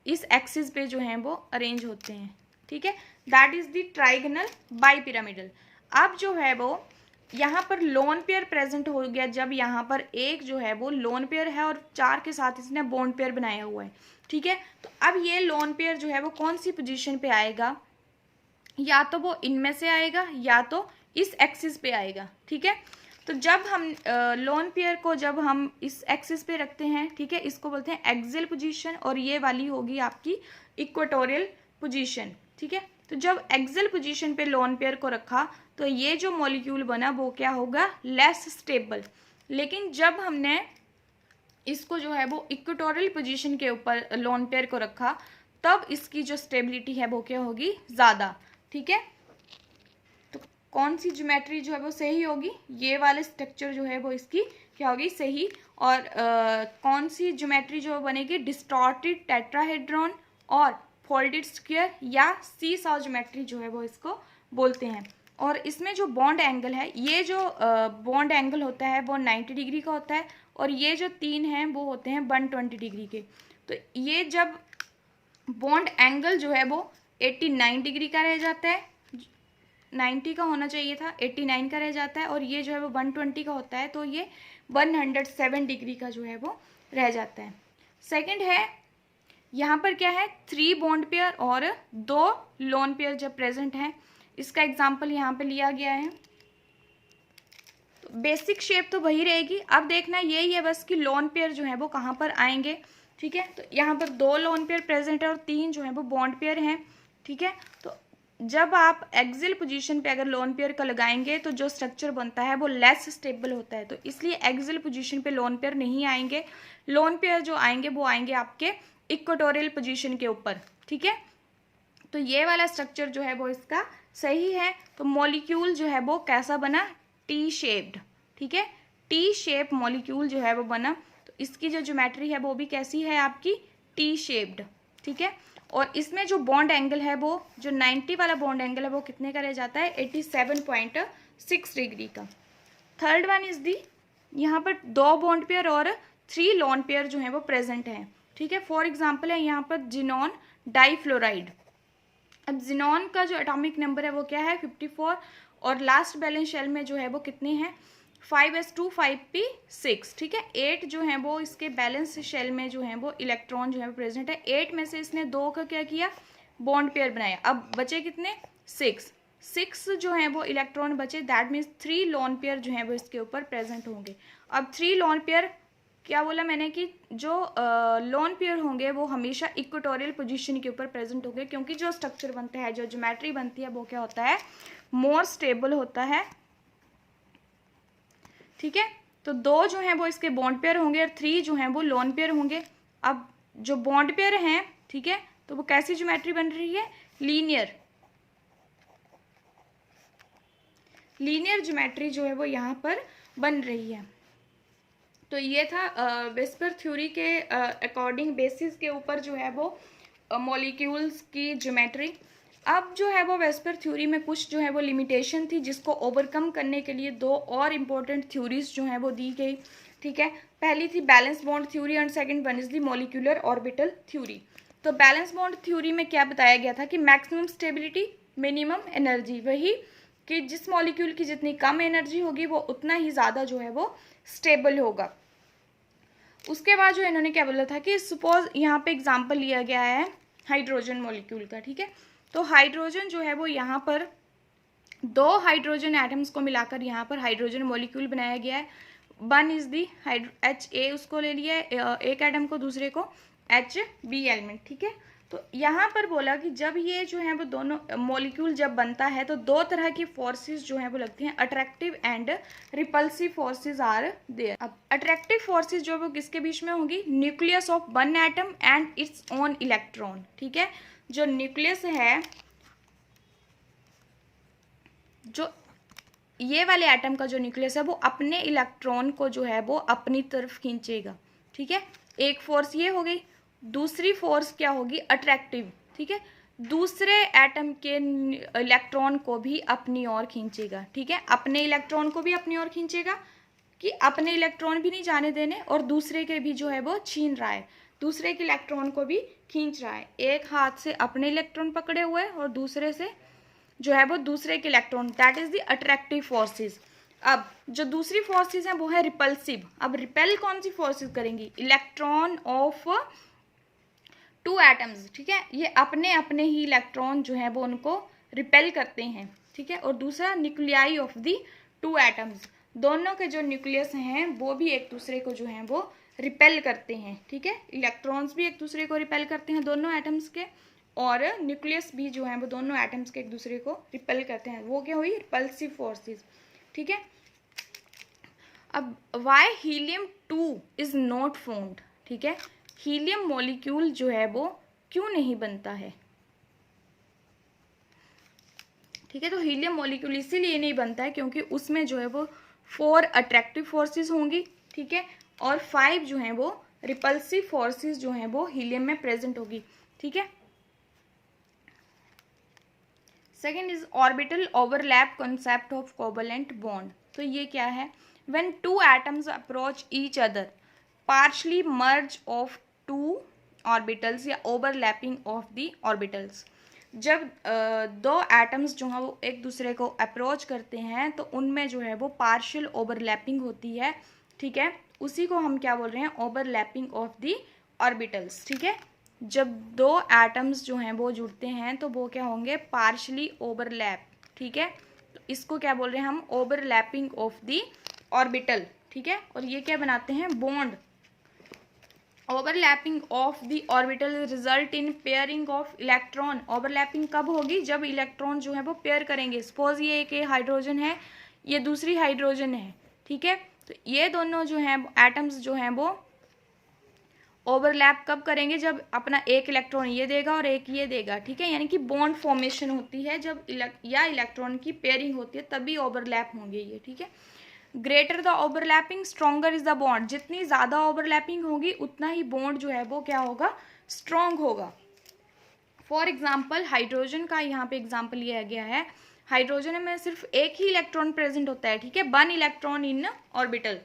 इस एक्सिस पे जो हैं वो अरेंज होते हैं। ठीक है, that is the trigonal bi pyramidal. अब जो है वो यहाँ पर लोन पेयर प्रेजेंट हो गया जब यहाँ पर 1 जो है वो लोन पेयर है और 4 के साथ इसने बॉन्ड पेयर बनाया हुआ है। ठीक है, तो अब ये लोन पेयर जो है वो कौन सी पोजीशन पे आएगा, या तो वो इनमें से आएगा या तो इस एक्सिस पे आएगा। ठीक है, तो जब हम लोन पेयर को जब हम इस एक्सिस पे रखते हैं, ठीक है, इसको बोलते हैं एक्सियल पोजीशन और ये वाली होगी आपकी इक्वेटोरियल पोजीशन। ठीक है, तो जब एक्सियल पोजीशन पे लोन पेयर को रखा तो ये जो मॉलिक्यूल बना वो क्या होगा लेस स्टेबल। लेकिन जब हमने इसको जो है वो इक्वेटोरियल पोजीशन के ऊपर लोन पेयर को रखा तब इसकी जो स्टेबिलिटी है वो क्या होगी ज़्यादा। ठीक है, तो कौन सी ज्योमेट्री जो है वो सही होगी, ये वाले स्ट्रक्चर जो है वो इसकी क्या होगी सही। और कौन सी ज्योमेट्री जो बनेगी डिस्टॉर्टेड टेट्राहेड्रॉन और फोल्डेड स्क्वायर या सी सॉ ज्योमेट्री जो है वो इसको बोलते हैं। और इसमें जो बॉन्ड एंगल है, ये जो बॉन्ड एंगल होता है वो 90 डिग्री का होता है और ये जो 3 हैं वो होते हैं 120 डिग्री के। तो ये जब बॉन्ड एंगल जो है वो 89 डिग्री का रह जाता है, 90 का होना चाहिए था 89 का रह जाता है, और ये जो है वो 120 का होता है तो ये 107 डिग्री का जो है वो रह जाता है। सेकंड है यहाँ पर क्या है 3 बॉन्ड पेयर और 2 लोन पेयर जब प्रेजेंट हैं, इसका एग्जाम्पल यहाँ पे लिया गया है। तो बेसिक शेप तो वही रहेगी। अब देखना यही है बस कि लोन पेयर जो है वो कहाँ पर आएंगे। ठीक है, तो यहाँ पर 2 लोन पेयर प्रेजेंट है और 3 जो है वो बॉन्ड पेयर हैं। ठीक है, तो जब आप एक्सियल पोजीशन पे अगर लोन पेयर का लगाएंगे तो जो स्ट्रक्चर बनता है वो लेस स्टेबल होता है, तो इसलिए एक्सियल पोजीशन पे लोन पेयर नहीं आएंगे। लोन पेयर जो आएंगे वो आएंगे आपके इक्वेटोरियल पोजीशन के ऊपर। ठीक है, तो ये वाला स्ट्रक्चर जो है वो इसका सही है। तो मॉलिक्यूल जो है वो कैसा बना टी शेप्ड। ठीक है, टी शेप मॉलिक्यूल जो है वो बना, तो इसकी जो ज्योमेट्री है वो भी कैसी है आपकी टी शेप्ड। ठीक है, और इसमें जो बॉन्ड एंगल है वो जो 90 वाला बॉन्ड एंगल है वो कितने का रह जाता है, 87.6 डिग्री का। थर्ड वन इज दी, यहाँ पर 2 बॉन्ड पेयर और 3 लोन पेयर जो है वो प्रेजेंट हैं, ठीक है। फॉर एग्जाम्पल है यहाँ पर जिनॉन डाइफ्लोराइड। अब जिनॉन का जो एटॉमिक नंबर है वो क्या है, 54, और लास्ट बैलेंस शेल में जो है वो कितने हैं, 5s2 5p6, ठीक है। 8 जो है वो इसके बैलेंस शेल में जो है वो इलेक्ट्रॉन जो है प्रेजेंट है। 8 में से इसने 2 का क्या किया, बॉन्ड पेयर बनाया। अब बचे कितने, 6 जो है वो इलेक्ट्रॉन बचे, दैट मीन्स 3 लोन पेयर जो है वो इसके ऊपर प्रेजेंट होंगे। अब 3 लोन पेयर क्या बोला मैंने कि जो लोन पेयर होंगे वो हमेशा इक्वेटोरियल पोजीशन के ऊपर प्रेजेंट होंगे, क्योंकि जो स्ट्रक्चर बनता है, जो ज्योमेट्री बनती है वो क्या होता है, मोर स्टेबल होता है, ठीक है। तो 2 जो है वो इसके बॉन्ड पेयर होंगे और 3 जो है वो लोन पेयर होंगे। अब जो बॉन्ड पेयर हैं, ठीक है, तो वो कैसी ज्योमेट्री बन रही है, लीनियर ज्योमेट्री जो है वो यहाँ पर बन रही है। तो ये था वेस्पर थ्योरी के अकॉर्डिंग बेसिस के ऊपर जो है वो मॉलिक्यूल्स की ज्योमेट्री। अब जो है वो वेस्पर थ्योरी में कुछ जो है वो लिमिटेशन थी, जिसको ओवरकम करने के लिए 2 और इम्पोर्टेंट थ्योरीज जो है वो दी गई, ठीक है। पहली थी valence bond theory and second one is the molecular orbital theory. तो बैलेंस बॉन्ड थ्योरी में क्या बताया गया था कि मैक्सिमम स्टेबिलिटी मिनिमम एनर्जी, वही कि जिस मॉलिक्यूल की जितनी कम एनर्जी होगी वो उतना ही ज़्यादा जो है वो स्टेबल होगा। उसके बाद जो इन्होंने क्या बोला था कि सपोज यहाँ पे एग्जांपल लिया गया है हाइड्रोजन मॉलिक्यूल का, ठीक है। तो हाइड्रोजन जो है वो यहाँ पर 2 हाइड्रोजन एटम्स को मिलाकर यहाँ पर हाइड्रोजन मॉलिक्यूल बनाया गया है। वन इज दी HA उसको ले लिया है एक एटम को, दूसरे को HB एलिमेंट, ठीक है। तो यहाँ पर बोला कि जब ये जो है वो दोनों मॉलिक्यूल जब बनता है तो 2 तरह की फोर्सेस जो है वो लगती हैं, attractive and repulsive forces are there. अब अट्रैक्टिव फोर्सेस जो है वो किसके बीच में होंगी, nucleus of one atom and its own electron, ठीक है। जो न्यूक्लियस है, जो ये वाले एटम का जो न्यूक्लियस है वो अपने इलेक्ट्रॉन को जो है वो अपनी तरफ खींचेगा, ठीक है। एक फोर्स ये हो गई। दूसरी फोर्स क्या होगी, अट्रैक्टिव, ठीक है, दूसरे एटम के इलेक्ट्रॉन को भी अपनी ओर खींचेगा, ठीक है। अपने इलेक्ट्रॉन को भी अपनी ओर खींचेगा कि अपने इलेक्ट्रॉन भी नहीं जाने देने, और दूसरे के भी जो है वो छीन रहा है, दूसरे के इलेक्ट्रॉन को भी खींच रहा है। एक हाथ से अपने इलेक्ट्रॉन पकड़े हुए और दूसरे से जो है वो दूसरे के electron, that is the attractive forces. अब जो दूसरी फोर्सेस हैं वो है रिपल्सिव। अब रिपेल कौन सी फोर्सेस करेंगी, इलेक्ट्रॉन ऑफ 2 एटम्स, ठीक है, ये अपने अपने ही इलेक्ट्रॉन जो है वो उनको रिपेल करते हैं, ठीक है। और दूसरा न्यूक्लियाई ऑफ दी 2 एटम्स, दोनों के जो न्यूक्लियस हैं वो भी एक दूसरे को जो है वो रिपेल करते हैं, ठीक है। इलेक्ट्रॉन्स भी एक दूसरे को रिपेल करते हैं दोनों एटम्स के, और न्यूक्लियस भी जो है वो दोनों एटम्स के एक दूसरे को रिपेल करते हैं, वो क्या हुई, रिपल्सिव फोर्सेस, ठीक है। अब why helium 2 is not found, ठीक है, हीलियम मॉलिक्यूल जो है वो क्यों नहीं बनता है, ठीक है। तो हीलियम मॉलिक्यूल इसीलिए नहीं बनता है क्योंकि उसमें जो है वो 4 अट्रैक्टिव फोर्सेस होंगी, ठीक है, और 5 जो है वो रिपल्सिव फोर्सेस जो है वो हीलियम में प्रेजेंट होगी, ठीक है। Second is orbital overlap concept of covalent bond. तो ये क्या है, when 2 atoms approach each other partially merge of 2 orbitals या ओवरलैपिंग ऑफ द ऑर्बिटल्स। जब 2 एटम्स जो हैं वो एक दूसरे को अप्रोच करते हैं तो उनमें जो है वो पार्शियल ओवरलैपिंग होती है, ठीक है, उसी को हम क्या बोल रहे हैं, ओवरलैपिंग ऑफ द ऑर्बिटल्स, ठीक है। जब 2 एटम्स जो हैं वो जुड़ते हैं तो वो क्या होंगे, पार्शली ओवरलैप, ठीक है। तो इसको क्या बोल रहे हैं हम, ओवरलैपिंग ऑफ द ऑर्बिटल, ठीक है। और ये क्या बनाते हैं, bond. Overlapping of the orbital result in pairing of electron. Overlapping कब होगी, जब इलेक्ट्रॉन जो है वो पेयर करेंगे। सपोज ये एक हाइड्रोजन है, ये दूसरी हाइड्रोजन है, ठीक है। तो ये दोनों जो हैं एटम्स जो हैं वो ओवरलैप कब करेंगे, जब अपना एक इलेक्ट्रॉन ये देगा और एक ये देगा, ठीक है। यानी कि बॉन्ड फॉर्मेशन होती है जब इलेक्ट्रॉन की पेयरिंग होती है, तभी ओवरलैप होंगे ये, ठीक है। Greater the overlapping stronger is the bond. जितनी ज़्यादा ओवरलैपिंग होगी उतना ही बॉन्ड जो है वो क्या होगा, स्ट्रॉन्ग होगा। फॉर एग्जाम्पल हाइड्रोजन का यहाँ पे एग्जाम्पल लिया गया है। हाइड्रोजन में सिर्फ एक ही इलेक्ट्रॉन प्रेजेंट होता है, ठीक है, 1 electron in orbital.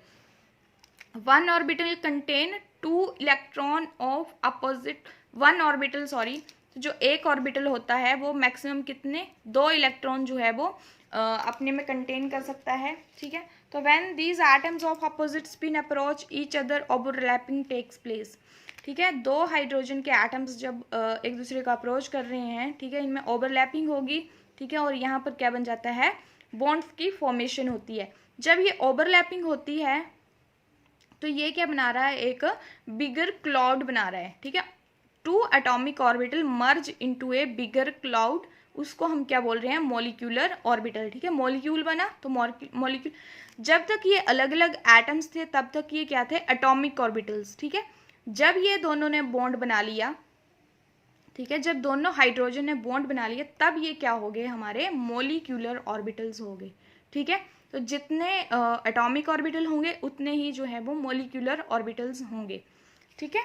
1 orbital contain 2 electron of opposite 1 orbital, sorry, जो एक ऑर्बिटल होता है वो मैक्सिमम कितने 2 इलेक्ट्रॉन जो है वो अपने में कंटेन कर सकता है, ठीक है। तो when these atoms of opposite spin approach each other overlapping takes place, ठीक है। 2 हाइड्रोजन के एटम्स जब एक दूसरे को अप्रोच कर रहे हैं, ठीक है, इनमें ओवरलैपिंग होगी, ठीक है, और यहाँ पर क्या बन जाता है, बॉन्ड्स की फॉर्मेशन होती है। जब ये ओवरलैपिंग होती है तो ये क्या बना रहा है, एक बिगर क्लाउड बना रहा है, ठीक है। 2 एटॉमिक ऑर्बिटल मर्ज इनटू ए बिगर क्लाउड, उसको हम क्या बोल रहे हैं, मॉलिक्यूलर ऑर्बिटल, ठीक है। मॉलिक्यूल बना तो मॉलिक्यूल, जब तक ये अलग अलग एटम्स थे तब तक ये क्या थे, एटॉमिक ऑर्बिटल्स, ठीक है। जब ये दोनों ने बॉन्ड बना लिया, ठीक है, जब दोनों हाइड्रोजन ने बॉन्ड बना लिया तब ये क्या हो गए, हमारे मॉलिक्यूलर ऑर्बिटल्स हो गए, ठीक है। तो जितने एटॉमिक ऑर्बिटल होंगे उतने ही जो है वो मॉलिक्यूलर ऑर्बिटल्स होंगे, ठीक है।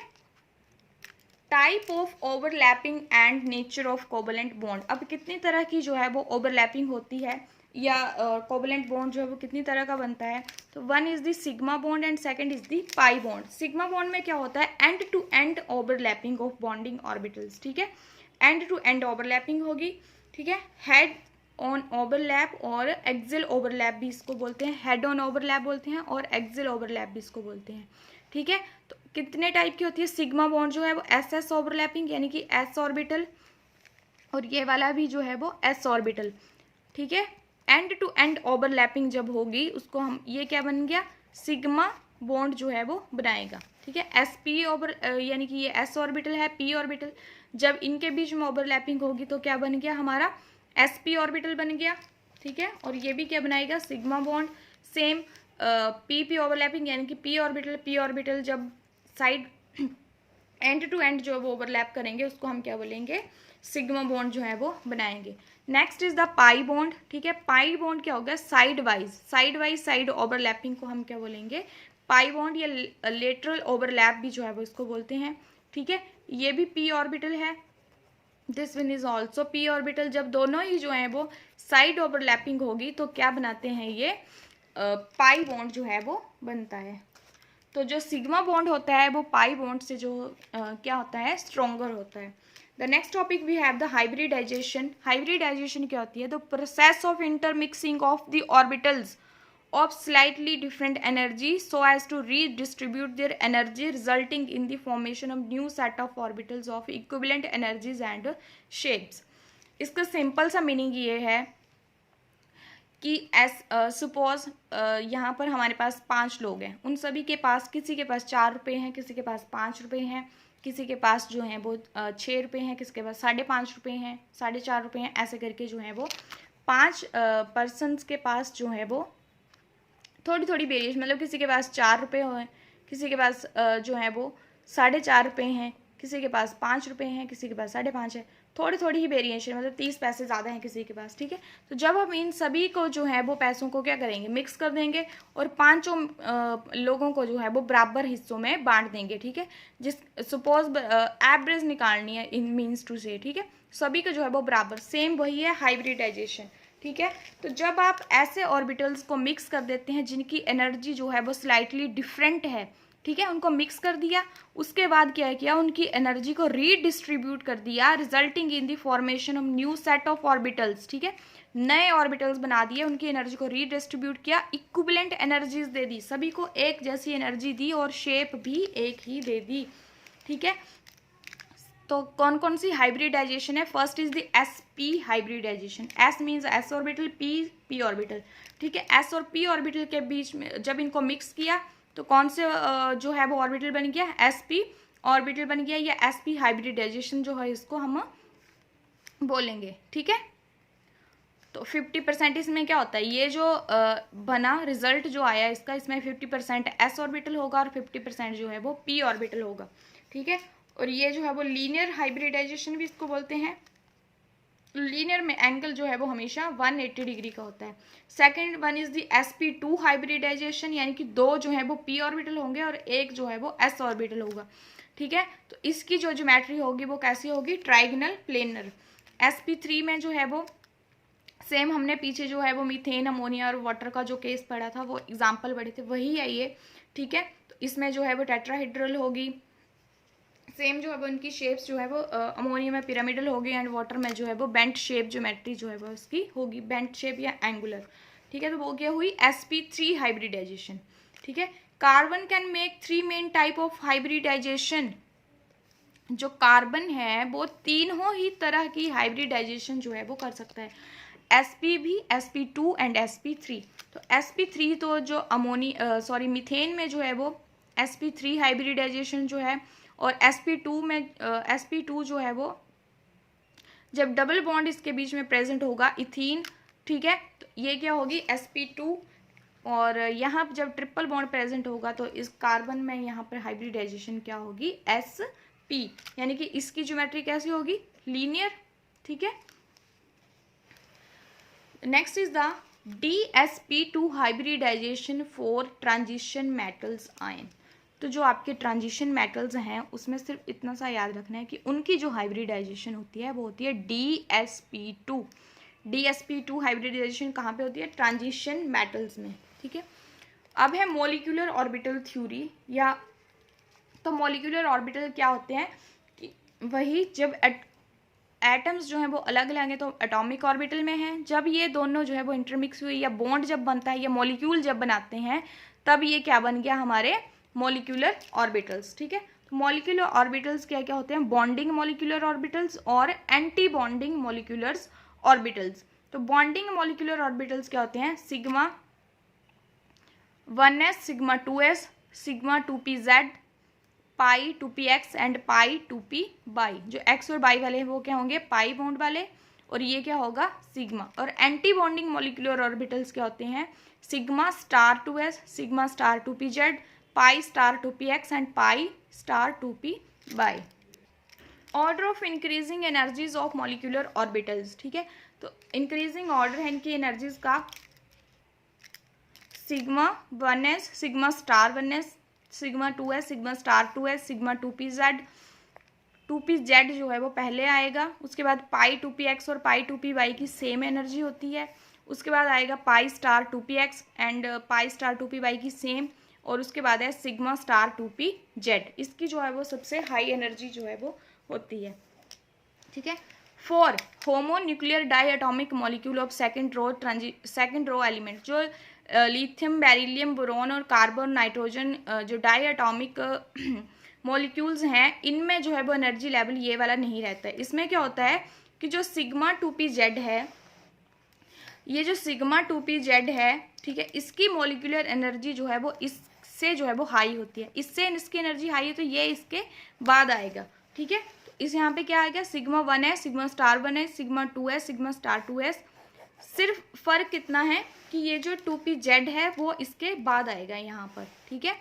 Type of overlapping and nature of covalent bond, अब कितनी तरह की जो है वो ओवरलैपिंग होती है या कोवलेंट बॉन्ड जो है वो कितनी तरह का बनता है। तो 1 is the sigma bond and second is the pi bond. Sigma bond में क्या होता है, end to end overlapping of bonding orbitals, ठीक है, एंड टू एंड ओवरलैपिंग होगी, ठीक है। हेड ऑन ओवरलैप और एक्सियल ओवरलैप भी इसको बोलते हैं, हेड ऑन ओवरलैप बोलते हैं और एक्सियल ओवरलैप भी इसको बोलते हैं, ठीक है। तो कितने टाइप की होती है, सिग्मा बॉन्ड जो है वो एस ओवरलैपिंग यानी कि एस ऑर्बिटल, और ये वाला भी जो है वो एस ऑर्बिटल, ठीक है। एंड टू एंड ओवरलैपिंग जब होगी उसको हम, ये क्या बन गया, सिग्मा बॉन्ड जो है वो बनाएगा, ठीक है। एस पी ओवर यानी कि ये एस ऑर्बिटल है, पी ऑर्बिटल, जब इनके बीच में ओवरलैपिंग होगी तो क्या बन गया, हमारा एस पी ऑर्बिटल बन गया, ठीक है। और ये भी क्या बनाएगा, sigma bond. Same P P overlapping यानी कि पी ऑर्बिटल जब साइड एंड टू एंड जो वो ओवरलैप करेंगे उसको हम क्या बोलेंगे, सिग्मा बॉन्ड जो है वो बनाएंगे। Next is the pi bond, ठीक है। पाई बॉन्ड क्या होगा, साइड वाइज साइड ओवरलैपिंग को हम क्या बोलेंगे, पाई बॉन्ड, या लेटरल ओवरलैप भी जो है वो इसको बोलते हैं, ठीक है। ये भी पी ऑर्बिटल है, this one is also P orbital. जब दोनों ही जो है वो साइड ओवरलैपिंग होगी तो क्या बनाते हैं, ये पाई बॉन्ड जो है वो बनता है। तो जो सिग्मा बॉन्ड होता है वो पाई बॉन्ड से जो क्या होता है, स्ट्रोंगर होता है। The next topic we have the hybridisation. Hybridisation क्या होती है, the process of intermixing of the orbitals of slightly different energy so as to redistribute their energy resulting in the formation of new set of orbitals of equivalent energies and shapes। इसका सिंपल सा मीनिंग ये है कि सपोज यहाँ पर हमारे पास 5 लोग हैं, उन सभी के पास, किसी के पास 4 रुपये हैं, किसी के पास 5 रुपये हैं, किसी के पास जो है वो 6 रुपये हैं, किसी के पास 5.5 रुपये हैं, 4.5 रुपये हैं, ऐसे करके जो है वो 5 पर्सनस के पास जो है वो थोड़ी थोड़ी वेरिएशन, मतलब किसी के पास 4 रुपये हो, किसी के पास जो है वो 4.5 रुपये हैं, किसी के पास 5 रुपये हैं, किसी के पास 5.5 है, थोड़ी थोड़ी ही वेरिएशन, मतलब 30 पैसे ज़्यादा हैं किसी के पास, ठीक है। तो जब हम इन सभी को जो है वो पैसों को क्या करेंगे, मिक्स कर देंगे और 5 लोगों को जो है वो बराबर हिस्सों में बांट देंगे, ठीक है। जिस सपोज एवरेज निकालनी है इन मीन्स टू से, ठीक है, सभी को जो है वो बराबर, सेम वही है हाइब्रिडाइजेशन, ठीक है। तो जब आप ऐसे ऑर्बिटल्स को मिक्स कर देते हैं जिनकी एनर्जी जो है वो स्लाइटली डिफरेंट है, ठीक है, उनको मिक्स कर दिया, उसके बाद क्या किया, उनकी एनर्जी को रीडिस्ट्रीब्यूट कर दिया, resulting in the formation of new set of orbitals, ठीक है, नए ऑर्बिटल्स बना दिए, उनकी एनर्जी को रीडिस्ट्रीब्यूट किया, इक्विवेलेंट एनर्जीज दे दी, सभी को एक जैसी एनर्जी दी और शेप भी एक ही दे दी, ठीक है। तो कौन कौन सी हाइब्रिडाइजेशन है, first is the s p hybridisation. S means s orbital, p p orbital, ठीक है। एस और पी ऑर्बिटल के बीच में जब इनको मिक्स किया तो कौन से जो है वो ऑर्बिटल बन गया, एस पी ऑर्बिटल बन गया, या एस पी हाइब्रिडाइजेशन जो है इसको हम बोलेंगे, ठीक है। तो 50% इसमें क्या होता है, ये जो बना रिजल्ट जो आया इसका, इसमें 50% एस ऑर्बिटल होगा और 50% जो है वो पी ऑर्बिटल होगा, ठीक है। और ये जो है वो लीनियर हाइब्रिडाइजेशन भी इसको बोलते हैं। लीनियर में एंगल जो है वो हमेशा 180 डिग्री का होता है। Second one is the sp2 hybridisation, यानी कि 2 जो है वो p ऑर्बिटल होंगे और एक जो है वो s ऑर्बिटल होगा, ठीक है। तो इसकी जो ज्योमेट्री होगी वो कैसी होगी, ट्राइगोनल प्लेनर। sp3 में जो है वो सेम हमने पीछे जो है वो मीथेन, अमोनिया और वाटर का जो केस पढ़ा था, वो एग्जाम्पल पढ़े थे, वही है ये, ठीक है। तो इसमें जो है वो टेट्राहेड्रल होगी, सेम जो है वो उनकी शेप्स जो है वो अमोनिया में पिरामिडल होगी एंड वाटर में जो है वो बेंट शेप ज्योमेट्री जो है वो इसकी होगी, बेंट शेप या एंगुलर, ठीक है। तो वो क्या हुई, sp3 हाइब्रिडाइजेशन, ठीक है। Carbon can make 3 main type of hybridisation. जो कार्बन है वो तीनों ही तरह की हाइब्रिडाइजेशन जो है वो कर सकता है, sp भी, sp2 एंड sp3। तो sp3 तो जो मीथेन में जो है वो sp3 हाइब्रिडाइजेशन जो है, और sp2 में sp2 जो है वो जब डबल बॉन्ड इसके बीच में प्रेजेंट होगा इथीन, ठीक है, तो ये क्या होगी sp2, और यहाँ जब ट्रिपल बॉन्ड प्रेजेंट होगा तो इस कार्बन में यहाँ पर हाइब्रिडाइजेशन क्या होगी, sp, यानी कि इसकी ज्योमेट्री कैसी होगी, लीनियर, ठीक है। Next is the dsp2 hybridisation for transition metals ion. तो जो आपके ट्रांजिशन मेटल्स हैं उसमें सिर्फ इतना सा याद रखना है कि उनकी जो हाइब्रिडाइजेशन होती है वो होती है dsp2। dsp2 हाइब्रिडाइजेशन कहाँ पे होती है, ट्रांजिशन मेटल्स में, ठीक है। अब है मॉलिक्यूलर ऑर्बिटल थ्योरी, या तो मॉलिक्यूलर ऑर्बिटल क्या होते हैं कि वही जब एटम्स जो हैं वो अलग अलग हैं तो एटॉमिक ऑर्बिटल में हैं, जब ये दोनों जो है वो इंटरमिक्स हुई या बॉन्ड जब बनता है या मॉलिक्यूल जब बनाते हैं तब ये क्या बन गया, हमारे मॉलिक्यूलर ऑर्बिटल्स, ठीक है। तो मॉलिक्यूलर ऑर्बिटल्स क्या क्या होते हैं, बॉन्डिंग मॉलिक्यूलर ऑर्बिटल्स और एंटी बॉन्डिंग मॉलिक्यूलर ऑर्बिटल्स। तो बॉन्डिंग मॉलिक्यूलर ऑर्बिटल्स क्या होते हैं, sigma 1s, sigma 2s, sigma 2pz, pi 2px and pi 2py। जो x और y वाले हैं वो क्या होंगे, पाई बॉन्ड वाले, और ये क्या होगा, सिग्मा। और एंटी बॉन्डिंग मॉलिक्यूलर ऑर्बिटल्स क्या होते हैं, sigma star 2s, sigma star 2pz, pi star 2px and pi star 2py। Order of increasing energies of molecular orbitals, ठीक है। तो इंक्रीजिंग ऑर्डर है इनकी एनर्जीज का, sigma 1s, sigma star 1s, sigma 2s, sigma star 2s, sigma 2pz, 2pz जो है वो पहले आएगा, उसके बाद पाई 2px और पाई 2py की सेम एनर्जी होती है, उसके बाद आएगा pi star 2px and pi star 2py की सेम, और उसके बाद है सिग्मा स्टार 2pz, इसकी जो है वो सबसे हाई एनर्जी जो है वो होती है, ठीक है। For homonuclear diatomic molecule of second row element, जो लिथियम, बेरिलियम, बोरॉन और कार्बन, नाइट्रोजन जो डाई एटॉमिक मॉलिक्यूल्स हैं, इनमें जो है वो एनर्जी लेवल ये वाला नहीं रहता है। इसमें क्या होता है कि जो सिग्मा 2pz है, ये जो सिग्मा 2pz है, ठीक है, इसकी मॉलिक्यूलर एनर्जी जो है वो इससे जो है वो हाई होती है, इससे इसकी एनर्जी हाई है, तो ये इसके बाद आएगा, ठीक है। तो इस यहाँ पे क्या आएगा, sigma 1s, sigma star 1s, sigma 2s, sigma star 2s। सिर्फ फर्क कितना है कि ये जो 2pz है वो इसके बाद आएगा यहाँ पर, ठीक है।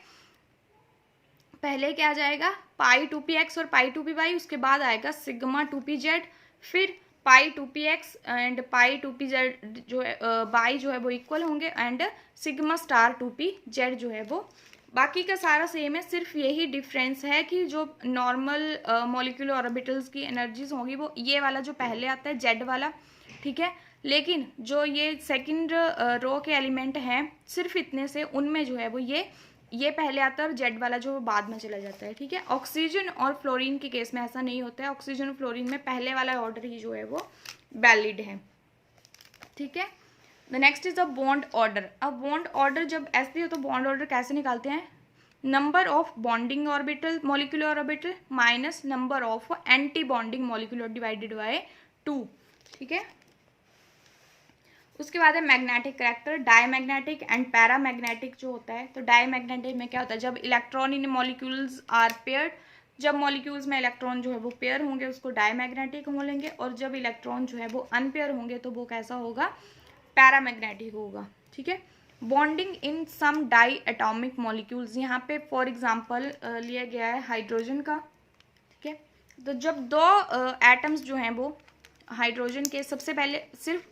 पहले क्या आ जाएगा, पाई 2px और पाई 2py, उसके बाद आएगा सिग्मा 2pz, फिर पाई 2px एंड पाई 2pz जो है बाई जो है वो इक्वल होंगे, एंड सिग्मा स्टार 2pz जो है वो, बाकी का सारा सेम है, सिर्फ यही डिफरेंस है कि जो नॉर्मल मॉलिक्यूलर ऑर्बिटल्स की एनर्जीज होंगी वो ये वाला जो पहले आता है जेड वाला, ठीक है। लेकिन जो ये सेकंड रो के एलिमेंट हैं सिर्फ इतने से, उनमें जो है वो ये पहले आता है और जेड वाला जो बाद में चला जाता है, ठीक है। ऑक्सीजन और फ्लोरीन के केस में ऐसा नहीं होता है, ऑक्सीजन और फ्लोरीन में पहले वाला ऑर्डर ही जो है वो वैलिड है, ठीक है। The next is the bond order. अब बॉन्ड ऑर्डर जब ऐसे हो तो बॉन्ड ऑर्डर कैसे निकालते हैं, number of bonding orbital molecular orbital minus number of anti bonding molecular divided by 2, ठीक है। उसके बाद है magnetic character, diamagnetic and paramagnetic जो होता है। तो डायमैग्नेटिक में क्या होता है, जब electron in molecules are paired, जब मॉलिक्यूल्स में इलेक्ट्रॉन जो है वो पेयर होंगे उसको डायमैग्नेटिक बोलेंगे, और जब इलेक्ट्रॉन जो है वो अनपेयर होंगे तो वो कैसा होगा, पैरामैग्नेटिक होगा, ठीक है। Bonding in some diatomic molecules, यहाँ पे फॉर एग्जांपल लिया गया है हाइड्रोजन का, ठीक है। तो जब दो एटम्स जो हैं वो हाइड्रोजन के, सबसे पहले सिर्फ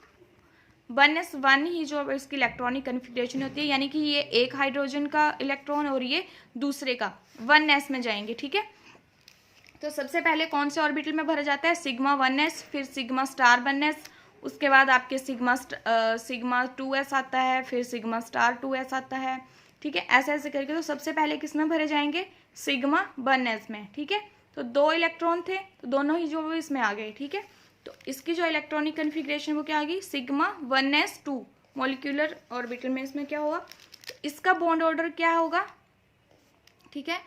1s1 ही जो इसकी इलेक्ट्रॉनिक कन्फिग्रेशन होती है, यानी कि ये एक हाइड्रोजन का इलेक्ट्रॉन और ये दूसरे का 1s में जाएंगे, ठीक है। तो सबसे पहले कौन से ऑर्बिटल में भरा जाता है, सिग्मा 1s, फिर सिग्मा स्टार 1s, उसके बाद आपके सिग्मा 2s आता है, फिर सिग्मा स्टार 2s आता है, ठीक है, ऐसे ऐसे करके। तो सबसे पहले किस में भरे जाएंगे, सिग्मा 1s में, ठीक है। तो 2 इलेक्ट्रॉन थे तो दोनों ही जो वो इसमें आ गए, ठीक है। तो इसकी जो इलेक्ट्रॉनिक कन्फिग्रेशन वो क्या आ गई, सिग्मा 1s2 मॉलिक्यूलर ऑर्बिटल में इसमें क्या हुआ, तो इसका बॉन्ड ऑर्डर क्या होगा, ठीक है,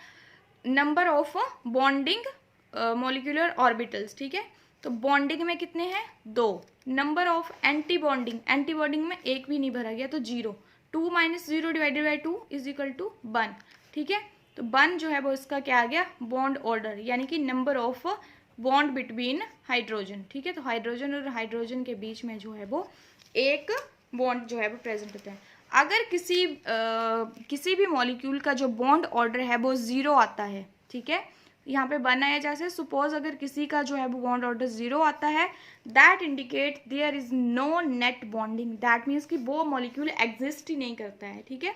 number of bonding molecular orbitals, ठीक है। तो बॉन्डिंग में कितने हैं, 2। नंबर ऑफ एंटी बॉन्डिंग में एक भी नहीं भरा गया तो 0। 2 - 0 divided by 2 is equal to 1, ठीक है। तो 1 जो है वो इसका क्या आ गया, बॉन्ड ऑर्डर, यानी कि number of bond between hydrogen, ठीक है। तो हाइड्रोजन और हाइड्रोजन के बीच में जो है वो एक बॉन्ड जो है वो प्रेजेंट होता है। अगर किसी भी मॉलिक्यूल का जो बॉन्ड ऑर्डर है वो 0 आता है, ठीक है, यहाँ पे बनाया जैसे सपोज अगर किसी का जो है वो बॉन्ड ऑर्डर 0 आता है, that indicate there is no net bonding, that means कि वो मॉलिक्यूल एग्जिस्ट ही नहीं करता है, ठीक है,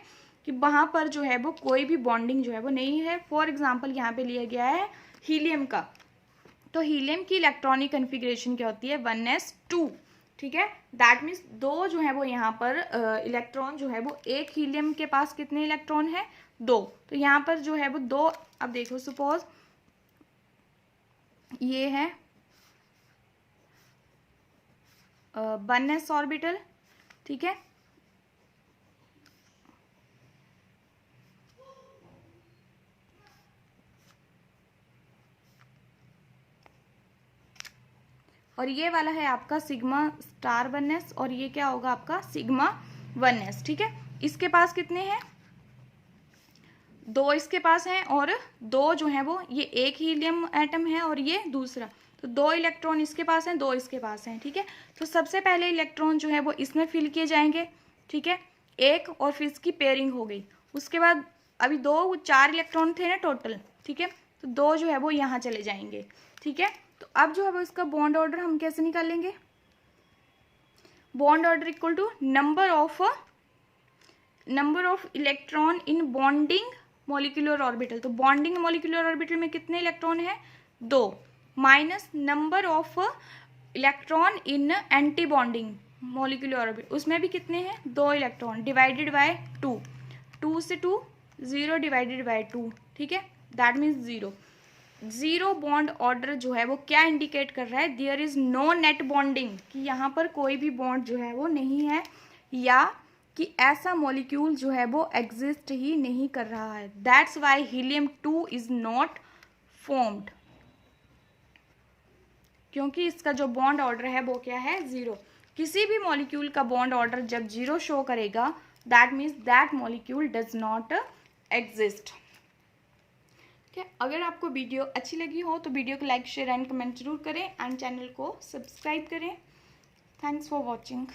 कि वहाँ पर जो है वो कोई भी बॉन्डिंग जो है वो नहीं है। फॉर एग्जाम्पल यहाँ पे लिया गया है हीलियम का, तो हीलियम की इलेक्ट्रॉनिक कन्फिग्रेशन क्या होती है, 1s2, ठीक है। दैट मीन्स 2 जो है वो यहाँ पर इलेक्ट्रॉन जो है वो, एक हीलियम के पास कितने इलेक्ट्रॉन है, 2। तो यहाँ पर जो है वो 2, अब देखो सपोज ये है 1s ऑर्बिटल, ठीक है, और ये वाला है आपका सिग्मा स्टार 1s, और ये क्या होगा आपका सिग्मा 1s, ठीक है। इसके पास कितने हैं, 2 इसके पास हैं, और 2 जो है वो, ये एक हीलियम एटम है और ये दूसरा, तो 2 इलेक्ट्रॉन इसके पास हैं, 2 इसके पास हैं, ठीक है। तो सबसे पहले इलेक्ट्रॉन जो है वो इसमें फिल किए जाएंगे, ठीक है, एक, और फिर इसकी पेयरिंग हो गई। उसके बाद अभी 4 इलेक्ट्रॉन थे ना टोटल, ठीक है, तो 2 जो है वो यहाँ चले जाएंगे, ठीक है। तो अब जो है वो इसका बॉन्ड ऑर्डर हम कैसे निकालेंगे, bond order equal to number of electron in bonding molecular orbital. तो बॉन्डिंग मॉलिक्यूलर ऑर्बिटल में कितने इलेक्ट्रॉन है, 2, minus number of electron in anti bonding molecular orbital, उसमें भी कितने हैं, 2 इलेक्ट्रॉन, डिवाइडेड बाय 2, 2 से 2 0 डिवाइडेड बाय 2, ठीक है, दैट मीन्स 0 बॉन्ड ऑर्डर जो है वो क्या इंडिकेट कर रहा है, there is no net bonding, कि यहाँ पर कोई भी बॉन्ड जो है वो नहीं है, या कि ऐसा मॉलिक्यूल जो है वो एग्जिस्ट ही नहीं कर रहा है। That's why helium 2 is not formed, क्योंकि इसका जो बॉन्ड ऑर्डर है वो क्या है, 0। किसी भी मॉलिक्यूल का बॉन्ड ऑर्डर जब 0 शो करेगा, that means that molecule does not exist, ठीक है। अगर आपको वीडियो अच्छी लगी हो तो वीडियो को लाइक शेयर एंड कमेंट जरूर करें, एंड चैनल को सब्सक्राइब करें। Thanks for watching.